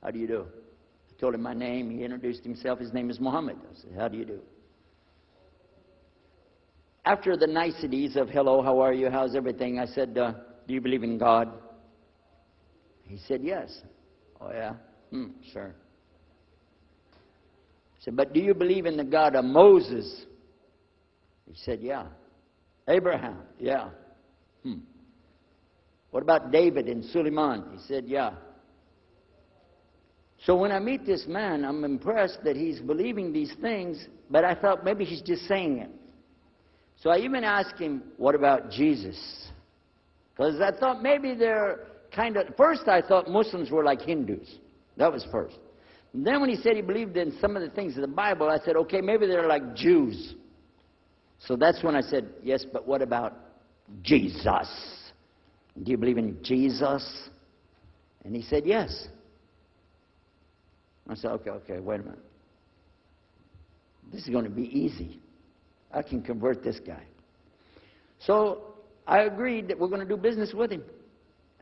How do you do? I told him my name. He introduced himself. His name is Muhammad. I said, how do you do? After the niceties of hello, how are you, how's everything, I said, do you believe in God? He said, yes. Oh, yeah? Sure. I said, but do you believe in the God of Moses? He said, yeah. Abraham? Yeah. What about David and Suleiman? He said, yeah. So when I meet this man, I'm impressed that he's believing these things, but I thought maybe he's just saying it. So I even asked him, what about Jesus? Because I thought maybe they're kind of... First I thought Muslims were like Hindus. That was first. And then when he said he believed in some of the things of the Bible, I said, okay, maybe they're like Jews. So that's when I said, yes, but what about Jesus? Do you believe in Jesus? And he said, yes. I said, okay, wait a minute. This is going to be easy. I can convert this guy. So I agreed that we're going to do business with him.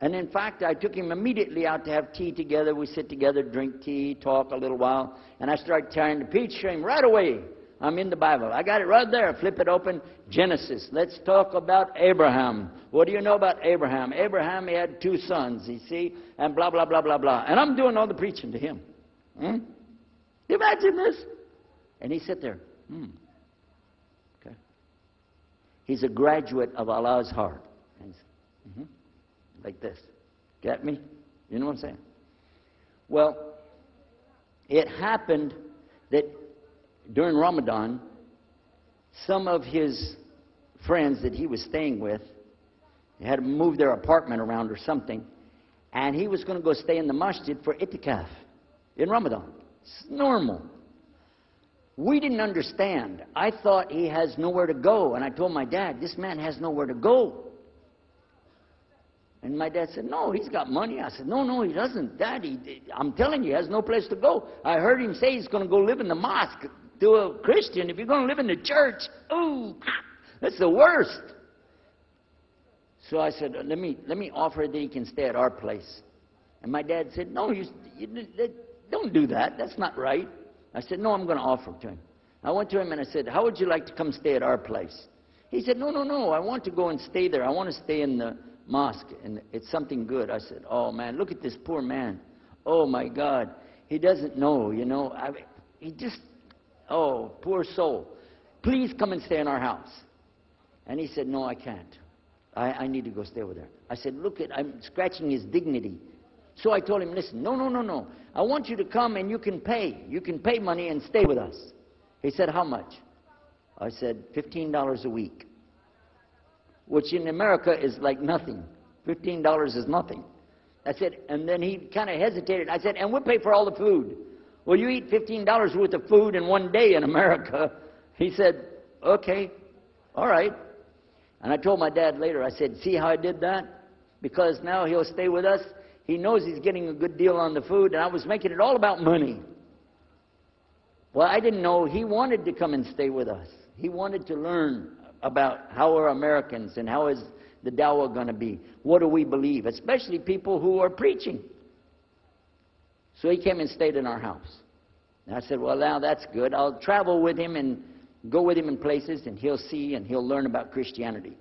And in fact, I took him immediately out to have tea together. We sit together, drink tea, talk a little while. And I started tearing the peach stream right away. I'm in the Bible. I got it right there. Flip it open. Genesis. Let's talk about Abraham. What do you know about Abraham? Abraham, he had 2 sons, you see, and blah, blah, blah, blah, blah. And I'm doing all the preaching to him. Imagine this. And he sat there. Okay. He's a graduate of Allah's heart. Like this. Get me? You know what I'm saying? Well, it happened that during Ramadan, some of his friends that he was staying with had to move their apartment around or something, and he was going to go stay in the masjid for itikaf in Ramadan. It's normal. We didn't understand. I thought he has nowhere to go, and I told my dad, this man has nowhere to go. And my dad said, no, he's got money. I said, no, he doesn't. Dad, I'm telling you, he has no place to go. I heard him say he's going to go live in the mosque to a Christian. If you're going to live in the church, ooh, that's the worst. So I said, let me offer that he can stay at our place. And my dad said, no, you don't do that. That's not right. I said, no, I'm going to offer it to him. I went to him and I said, how would you like to come stay at our place? He said, no, I want to go and stay there. I want to stay in the mosque, and it's something good. I said, oh man, look at this poor man. Oh my God, he doesn't know, you know. He just, oh, poor soul. Please come and stay in our house. And he said, no, I can't. I need to go stay over there. I said, look, I'm scratching his dignity. So I told him, listen, no. I want you to come and you can pay. You can pay money and stay with us. He said, how much? I said, $15 a week. Which in America is like nothing. $15 is nothing. I said, and then he kind of hesitated. I said, and we'll pay for all the food. Well, you eat $15 worth of food in one day in America. He said, okay, all right. And I told my dad later, I said, see how I did that? Because now he'll stay with us. He knows he's getting a good deal on the food, and I was making it all about money. Well, I didn't know he wanted to come and stay with us. He wanted to learn about how are Americans and how is the dawah going to be. What do we believe? Especially people who are preaching. So he came and stayed in our house. And I said, well, now that's good. I'll travel with him and go with him in places, and he'll see and he'll learn about Christianity.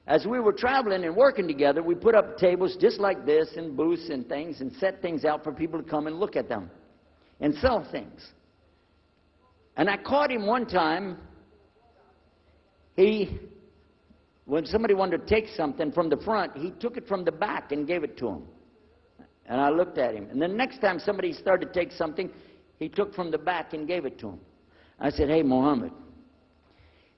As we were traveling and working together, we put up tables just like this and booths and things and set things out for people to come and look at them and sell things. And I caught him one time. When somebody wanted to take something from the front, he took it from the back and gave it to him. And I looked at him. And the next time somebody started to take something, he took from the back and gave it to him. I said, hey, Muhammad,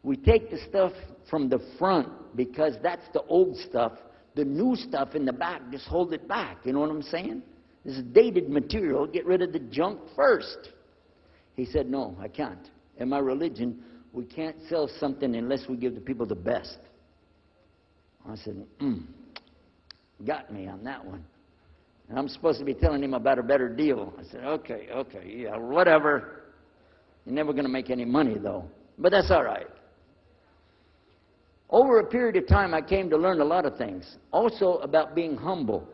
we take the stuff from the front because that's the old stuff. The new stuff in the back, just hold it back. You know what I'm saying? This is dated material. Get rid of the junk first. He said, no, I can't. In my religion, we can't sell something unless we give the people the best. I said, got me on that one. And I'm supposed to be telling him about a better deal. I said, okay, yeah, whatever. You're never going to make any money, though. But that's all right. Over a period of time, I came to learn a lot of things. Also about being humble.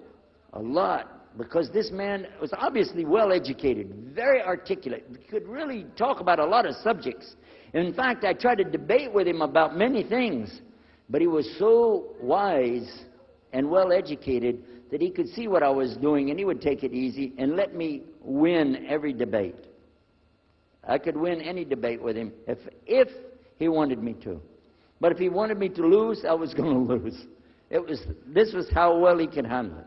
A lot. because this man was obviously well educated, very articulate, could really talk about a lot of subjects. In fact, I tried to debate with him about many things, but he was so wise and well educated that he could see what I was doing, and he would take it easy and let me win every debate. I could win any debate with him if he wanted me to. But if he wanted me to lose, I was going to lose. This was how well he could handle it.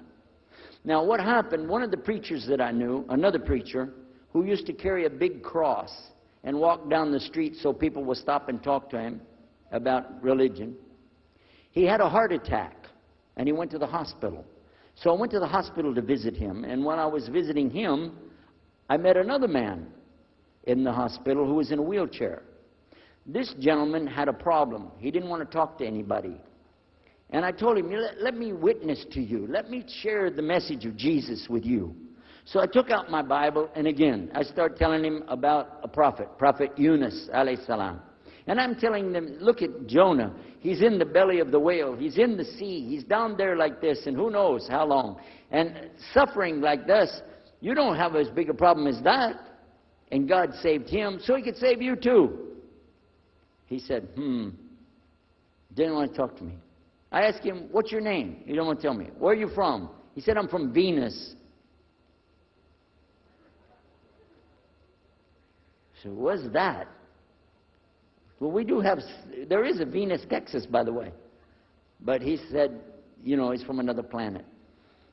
Now, what happened, one of the preachers that I knew, another preacher, who used to carry a big cross and walk down the street so people would stop and talk to him about religion, he had a heart attack, and he went to the hospital. So I went to the hospital to visit him, and when I was visiting him, I met another man in the hospital who was in a wheelchair. This gentleman had a problem. He didn't want to talk to anybody. And I told him, let me witness to you. Let me share the message of Jesus with you. So I took out my Bible, and again, I started telling him about a prophet, Prophet Yunus, alayhi salam. And I'm telling them, look at Jonah. He's in the belly of the whale. He's in the sea. He's down there like this, and who knows how long. And suffering like this, you don't have as big a problem as that. And God saved him, so he could save you too. He said, didn't want to talk to me. I asked him, what's your name? He didn't want to tell me. Where are you from? He said, I'm from Venus. So what's that? Well, we do have, there is a Venus, Texas, by the way. But he said, you know, he's from another planet.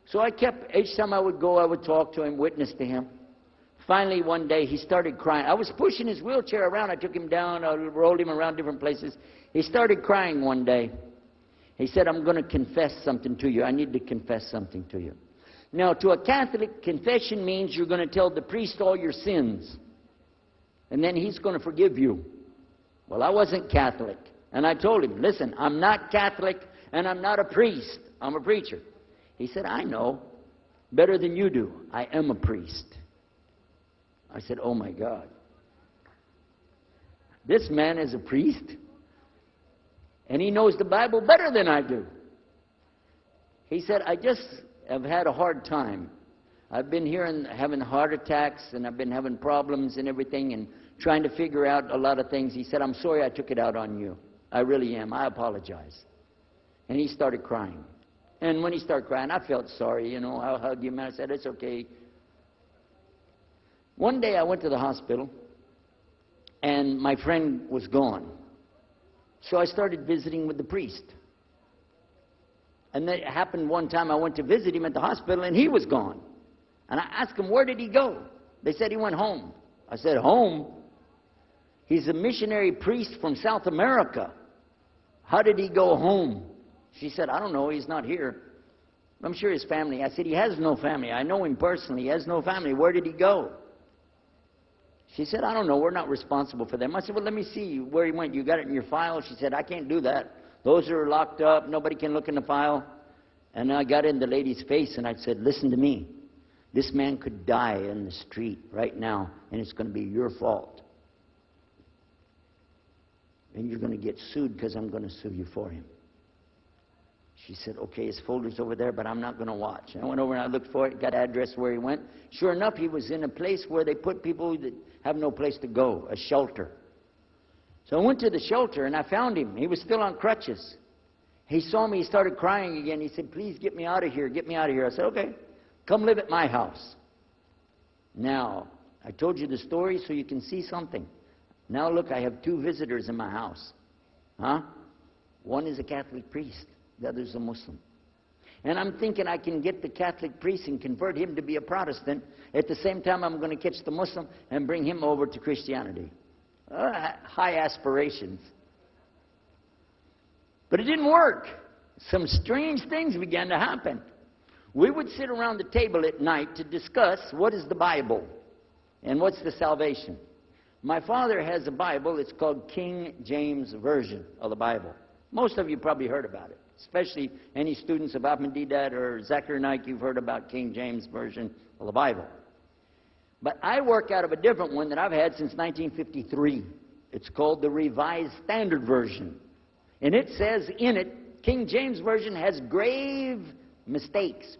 So I kept, each time I would go, I would talk to him, witness to him. Finally, one day, he started crying. I was pushing his wheelchair around. I took him down. I rolled him around different places. He started crying one day. He said, I'm going to confess something to you. I need to confess something to you. Now, to a Catholic, confession means you're going to tell the priest all your sins. And then he's going to forgive you. Well, I wasn't Catholic. And I told him, listen, I'm not Catholic and I'm not a priest. I'm a preacher. He said, I know. Better than you do. I am a priest. I said, oh my God. This man is a priest, and he knows the Bible better than I do. He said, I just have had a hard time. I've been here and having heart attacks, and I've been having problems and everything, and trying to figure out a lot of things. He said, I'm sorry I took it out on you. I really am. I apologize. And he started crying. And when he started crying, I felt sorry, you know. I hugged him, and I said, it's okay. One day I went to the hospital, and my friend was gone. So I started visiting with the priest. And it happened one time I went to visit him at the hospital, and he was gone. And I asked him, where did he go? They said he went home. I said, home? He's a missionary priest from South America. How did he go home? She said, I don't know, he's not here. I'm sure his family. I said, he has no family. I know him personally. He has no family. Where did he go? She said, I don't know. We're not responsible for them. I said, well, let me see where he went. You got it in your file? She said, I can't do that. Those are locked up. Nobody can look in the file. And I got in the lady's face, and I said, listen to me. This man could die in the street right now, and it's going to be your fault. And you're going to get sued because I'm going to sue you for him. She said, okay, his folder's over there, but I'm not going to watch. And I went over and I looked for it, got address where he went. Sure enough, he was in a place where they put people that have no place to go, a shelter. So I went to the shelter, and I found him. He was still on crutches. He saw me. He started crying again. He said, please get me out of here. Get me out of here. I said, okay, come live at my house. Now, I told you the story so you can see something. Now, look, I have 2 visitors in my house. Huh? One is a Catholic priest. The other is a Muslim. And I'm thinking I can get the Catholic priest and convert him to be a Protestant. At the same time, I'm going to catch the Muslim and bring him over to Christianity. High aspirations. But it didn't work. Some strange things began to happen. We would sit around the table at night to discuss what is the Bible and what's the salvation. My father has a Bible. It's called King James Version of the Bible. Most of you probably heard about it. Especially any students of Ahmadiyyat or Zakir Naik, you've heard about King James Version of the Bible. But I work out of a different one that I've had since 1953. It's called the Revised Standard Version. And it says in it, King James Version has grave mistakes.